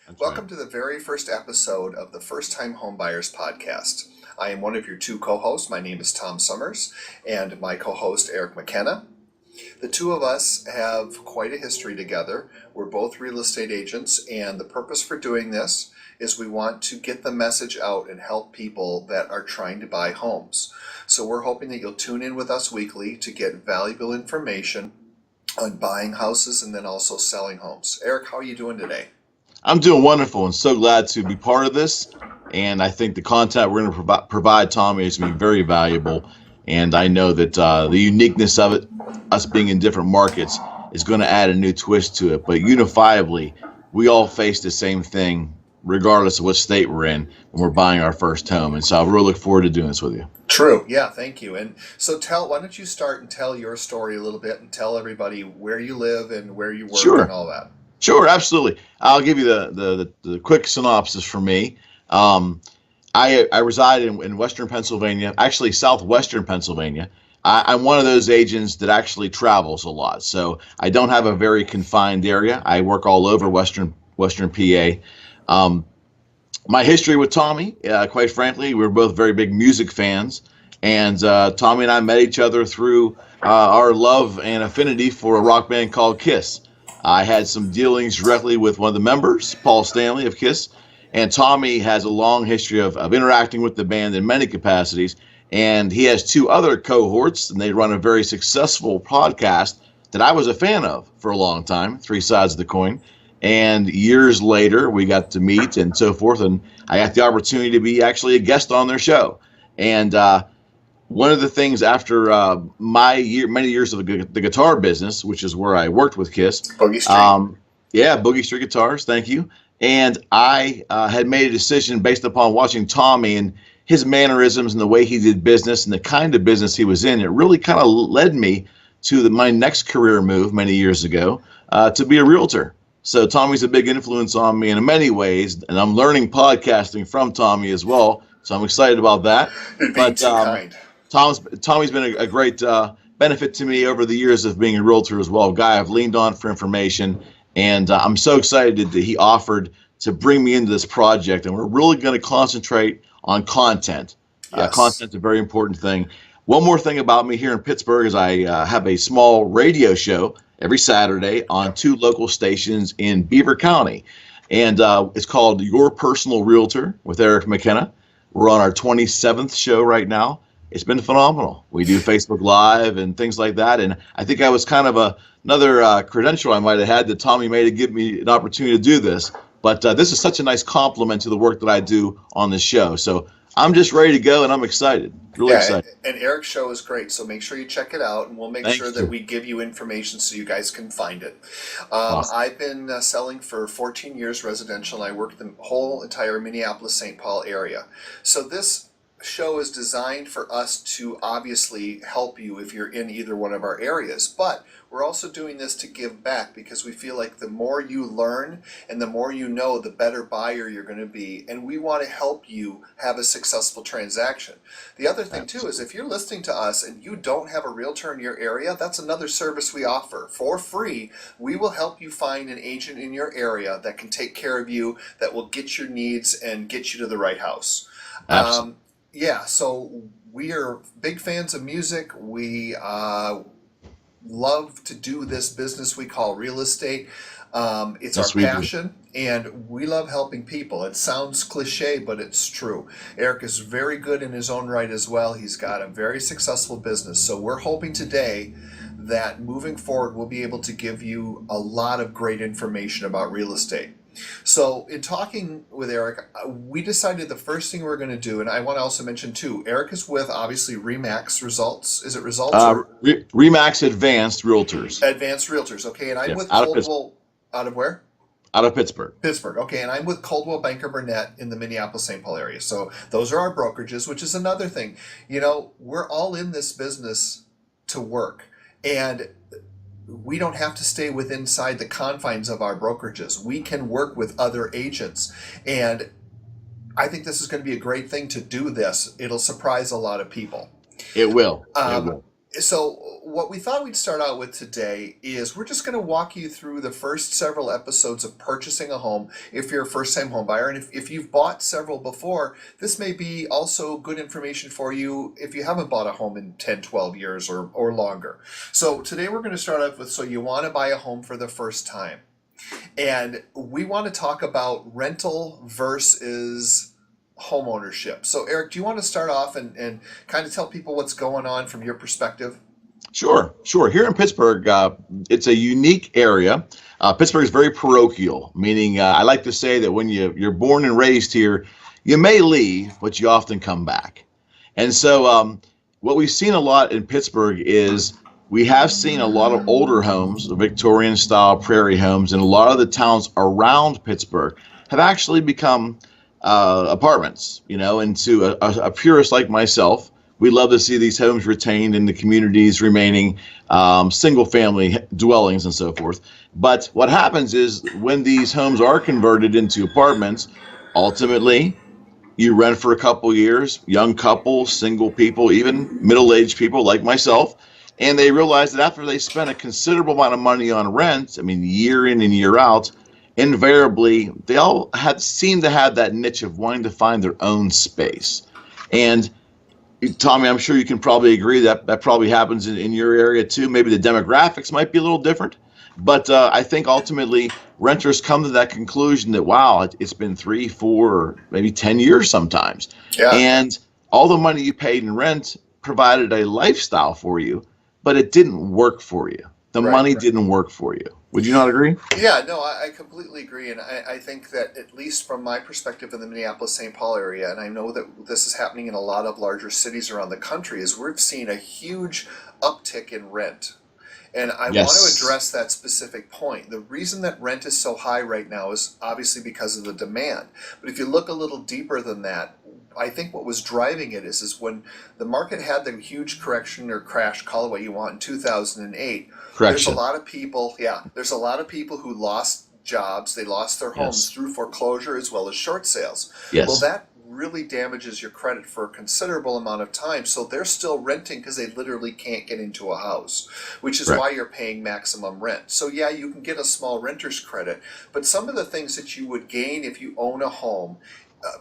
That's right. Welcome to the very first episode of the First Time Homebuyers podcast. I am one of your two co-hosts. My name is Tom Sommers, and my co-host Eric McKenna. The two of us have quite a history together. We're both real estate agents, and the purpose for doing this is we want to get the message out and help people that are trying to buy homes. So we're hoping that you'll tune in with us weekly to get valuable information on buying houses and then also selling homes. Eric, how are you doing today? I'm doing wonderful and so glad to be part of this. And I think the content we're going to provide Tommy is going to be very valuable. And I know that the uniqueness of it, us being in different markets, is going to add a new twist to it. But unifiably, we all face the same thing, regardless of what state we're in, when we're buying our first home. And so I really look forward to doing this with you. True. Yeah, thank you. And so why don't you start and tell your story a little bit and tell everybody where you live and where you work and Sure. all that. Sure, absolutely. I'll give you the quick synopsis for me. Um, I reside in Western Pennsylvania, actually southwestern Pennsylvania. I'm one of those agents that actually travels a lot, so I don't have a very confined area. I work all over Western PA. Um, my history with Tommy, quite frankly, we're both very big music fans, and Tommy and I met each other through our love and affinity for a rock band called Kiss. I had some dealings directly with one of the members, Paul Stanley of Kiss, and Tommy has a long history of interacting with the band in many capacities. And he has two other cohorts, and they run a very successful podcast that I was a fan of for a long time, Three Sides of the Coin. And years later, we got to meet and so forth, and I got the opportunity to be actually a guest on their show. And one of the things after many years of the guitar business, which is where I worked with Kiss, Boogie Street. yeah, Boogie Street Guitars, thank you. And I had made a decision based upon watching Tommy and his mannerisms and the way he did business and the kind of business he was in. It really kind of led me to my next career move many years ago to be a realtor. So Tommy's a big influence on me in many ways, and I'm learning podcasting from Tommy as well. So I'm excited about that. You're being But too kind. Tommy's been a great benefit to me over the years of being a realtor as well. A guy I've leaned on for information, and I'm so excited that he offered to bring me into this project. And we're really going to concentrate on content. Yes. Content's a very important thing. One more thing about me here in Pittsburgh is I have a small radio show every Saturday on two local stations in Beaver County, and it's called Your Personal Realtor with Eric McKenna. We're on our 27th show right now. It's been phenomenal. We do Facebook Live and things like that, and I think I was kind of another credential I might have had that Tommy made to give me an opportunity to do this. But this is such a nice compliment to the work that I do on this show. So I'm just ready to go, and I'm excited. Really excited. And Eric's show is great, so make sure you check it out, and we'll make Thank sure you. that we give you information so you guys can find it. Awesome. I've been selling for 14 years residential, and I work the whole entire Minneapolis-St. Paul area. So this show is designed for us to obviously help you if you're in either one of our areas, but we're also doing this to give back because we feel like the more you learn and the more you know, the better buyer you're going to be, and we want to help you have a successful transaction. The other thing too is if you're listening to us and you don't have a realtor in your area, that's another service we offer for free. We will help you find an agent in your area that can take care of you, that will get your needs and get you to the right house. Absolutely. Yeah, so we are big fans of music. We love to do this business we call real estate. It's Yes, our we do. passion, and we love helping people. It sounds cliche, but it's true. Eric is very good in his own right as well. He's got a very successful business. So we're hoping today that moving forward, we'll be able to give you a lot of great information about real estate. So in talking with Eric, we decided the first thing we're going to do, and I want to also mention too, Eric is with obviously Remax Results. Is it Results or Remax Advanced Realtors. Advanced Realtors? Okay, and I'm Yes, with out of Pittsburgh. Coldwell. Out of where? Out of Pittsburgh. Pittsburgh. Okay, and I'm with Coldwell Banker Burnett in the Minneapolis-St. Paul area. So those are our brokerages, which is another thing. You know, we're all in this business to work, and we don't have to stay within inside the confines of our brokerages. We can work with other agents, and I think this is going to be a great thing to do this. It'll surprise a lot of people. It will. It Um, will. So, what we thought we'd start out with today is we're just going to walk you through the first several episodes of purchasing a home if you're a first time home buyer. And if you've bought several before, this may be also good information for you if you haven't bought a home in 10, 12 years or longer. So, today we're going to start off with so you want to buy a home for the first time. And we want to talk about rental versus home ownership. So, Eric, do you want to start off and kind of tell people what's going on from your perspective? Sure, sure. Here in Pittsburgh, it's a unique area. Pittsburgh is very parochial, meaning I like to say that when you're born and raised here, you may leave, but you often come back. And so what we've seen a lot in Pittsburgh is we have seen a lot of older homes, the Victorian style prairie homes, and a lot of the towns around Pittsburgh have actually become apartments, and to a purist like myself, we love to see these homes retained and the communities remaining single family dwellings and so forth. But what happens is when these homes are converted into apartments, ultimately you rent for a couple years, young couples, single people, even middle-aged people like myself, and they realize that after they spend a considerable amount of money on rent, I mean, year in and year out, invariably they all seem to have that niche of wanting to find their own space. And Tommy, I'm sure you can probably agree that that probably happens in your area too. Maybe the demographics might be a little different, but I think ultimately renters come to that conclusion that, wow, it's been 3, 4, or maybe 10 years sometimes. Yeah. And all the money you paid in rent provided a lifestyle for you, but it didn't work for you. The money didn't work for you. Would you not agree? Yeah, no, I completely agree. And I think that, at least from my perspective in the Minneapolis-St. Paul area, and I know that this is happening in a lot of larger cities around the country, is we've seen a huge uptick in rent. And I want to address that specific point. The reason that rent is so high right now is obviously because of the demand. But if you look a little deeper than that, I think what was driving it is when the market had the huge correction or crash, call it what you want, in 2008. There's a lot of people, there's a lot of people who lost jobs, they lost their homes through foreclosure as well as short sales. Well, that really damages your credit for a considerable amount of time. So they're still renting because they literally can't get into a house, which is why you're paying maximum rent. So yeah, you can get a small renter's credit, but some of the things that you would gain if you own a home,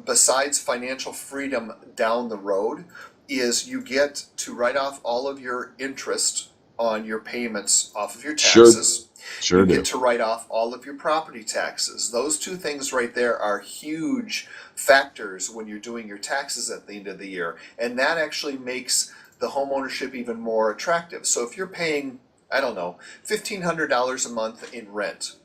besides financial freedom down the road, is you get to write off all of your interest on your payments off of your taxes. Sure you get to write off all of your property taxes. Those two things right there are huge factors when you're doing your taxes at the end of the year. And that actually makes the home ownership even more attractive. So if you're paying, I don't know, $1,500 a month in rent,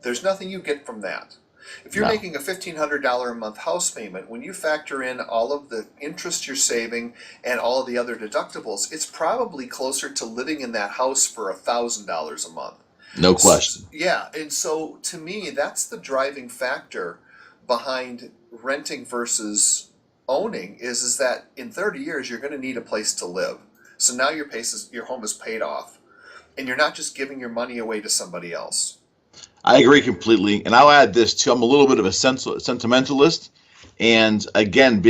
there's nothing you get from that. If you're making a $1,500 a month house payment, when you factor in all of the interest you're saving and all of the other deductibles, it's probably closer to living in that house for $1,000 a month. No question. Yeah, and so to me, that's the driving factor behind renting versus owning is that in 30 years you're going to need a place to live. So now your home is paid off, and you're not just giving your money away to somebody else. I agree completely, and I'll add this too. I'm a little bit of a sentimentalist, and again,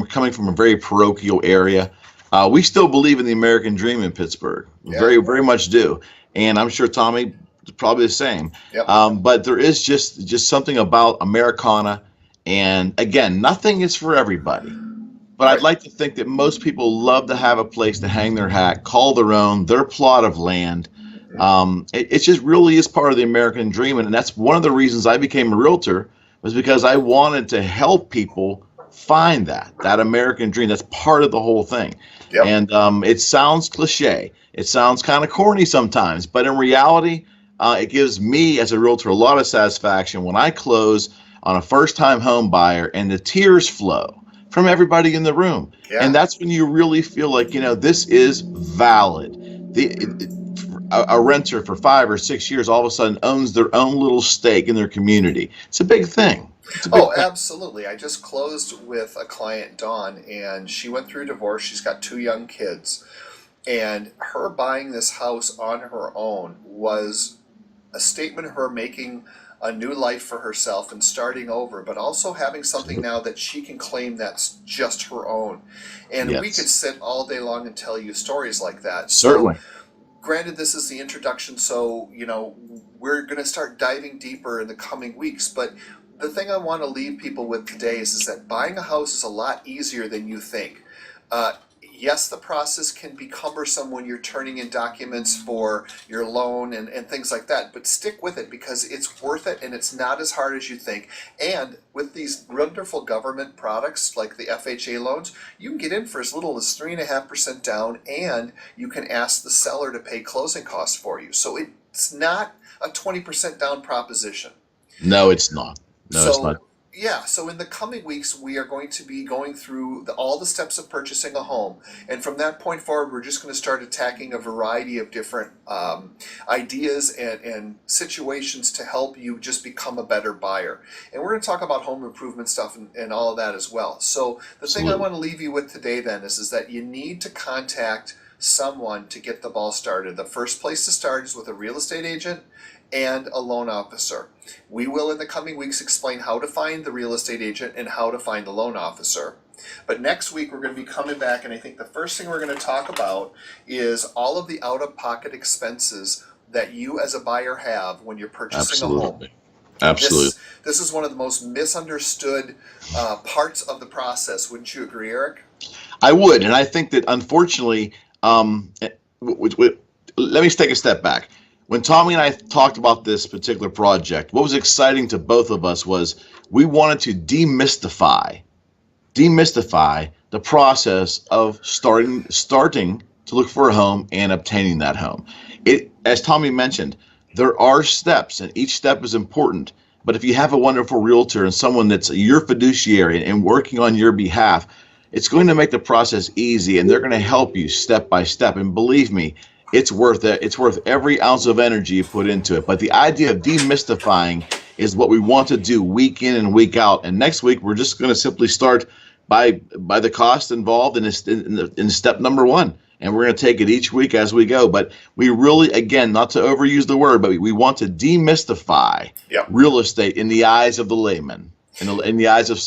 coming from a very parochial area, we still believe in the American dream in Pittsburgh. Very, very much do, and I'm sure Tommy is probably the same. But there is just something about Americana, and again, nothing is for everybody. But I'd like to think that most people love to have a place to hang their hat, call their own, their plot of land. It just really is part of the American dream, and that's one of the reasons I became a realtor, was because I wanted to help people find that American dream. That's part of the whole thing. And it sounds cliche, it sounds kind of corny sometimes, but in reality, it gives me as a realtor a lot of satisfaction when I close on a first-time home buyer and the tears flow from everybody in the room. And that's when you really feel like, this is valid. A renter for 5 or 6 years all of a sudden owns their own little stake in their community. It's a big thing. Absolutely. I just closed with a client, Dawn, and she went through a divorce. She's got 2 young kids. And her buying this house on her own was a statement of her making a new life for herself and starting over, but also having something now that she can claim that's just her own. And we could Yes, sit all day long and tell you stories like that. So certainly. granted, this is the introduction, so we're going to start diving deeper in the coming weeks. But the thing I want to leave people with today is that buying a house is a lot easier than you think. Yes, the process can be cumbersome when you're turning in documents for your loan and things like that, but stick with it because it's worth it and it's not as hard as you think. And with these wonderful government products like the FHA loans, you can get in for as little as 3.5% down, and you can ask the seller to pay closing costs for you. So it's not a 20% down proposition. No, it's not. No, it's not. So yeah, so in the coming weeks, we are going to be going through all the steps of purchasing a home. And from that point forward, we're just going to start attacking a variety of different ideas and situations to help you just become a better buyer. And we're going to talk about home improvement stuff and all of that as well. So the thing I Absolutely. want to leave you with today then is that you need to contact someone to get the ball started. The first place to start is with a real estate agent and a loan officer. We will in the coming weeks explain how to find the real estate agent and how to find the loan officer. But next week we're going to be coming back, and I think the first thing we're going to talk about is all of the out-of-pocket expenses that you as a buyer have when you're purchasing a home. Absolutely. Absolutely. This is one of the most misunderstood parts of the process. Wouldn't you agree, Eric? I would, and I think that unfortunately, let me take a step back. When Tommy and I talked about this particular project, what was exciting to both of us was we wanted to demystify the process of starting to look for a home and obtaining that home. As Tommy mentioned, there are steps, and each step is important. But if you have a wonderful realtor and someone that's your fiduciary and working on your behalf, it's going to make the process easy, and they're going to help you step by step. And believe me, it's worth it. It's worth every ounce of energy you put into it. But the idea of demystifying is what we want to do week in and week out. And next week, we're just going to simply start by the cost involved in step number one. And we're going to take it each week as we go. But we really, again, not to overuse the word, but we want to demystify real estate in the eyes of the layman, in the eyes of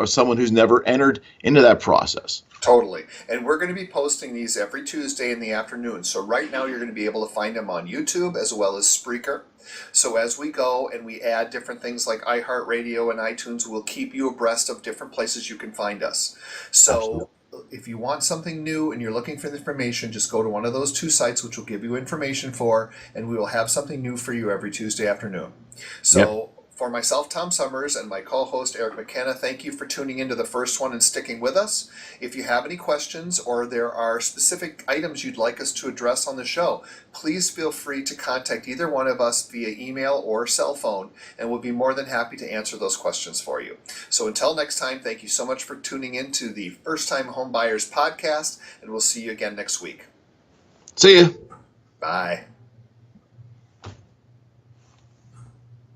someone who's never entered into that process. Totally. And we're going to be posting these every Tuesday in the afternoon. So right now you're going to be able to find them on YouTube as well as Spreaker. So as we go and we add different things like iHeartRadio and iTunes, we'll keep you abreast of different places you can find us. So Absolutely. if you want something new and you're looking for the information, just go to one of those two sites, which will give you information for, and we will have something new for you every Tuesday afternoon. So for myself, Tom Sommers, and my co-host, Eric McKenna, thank you for tuning into the first one and sticking with us. If you have any questions or there are specific items you'd like us to address on the show, please feel free to contact either one of us via email or cell phone, and we'll be more than happy to answer those questions for you. So until next time, thank you so much for tuning in to the First Time Home Buyers podcast, and we'll see you again next week. See you. Bye.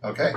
Okay.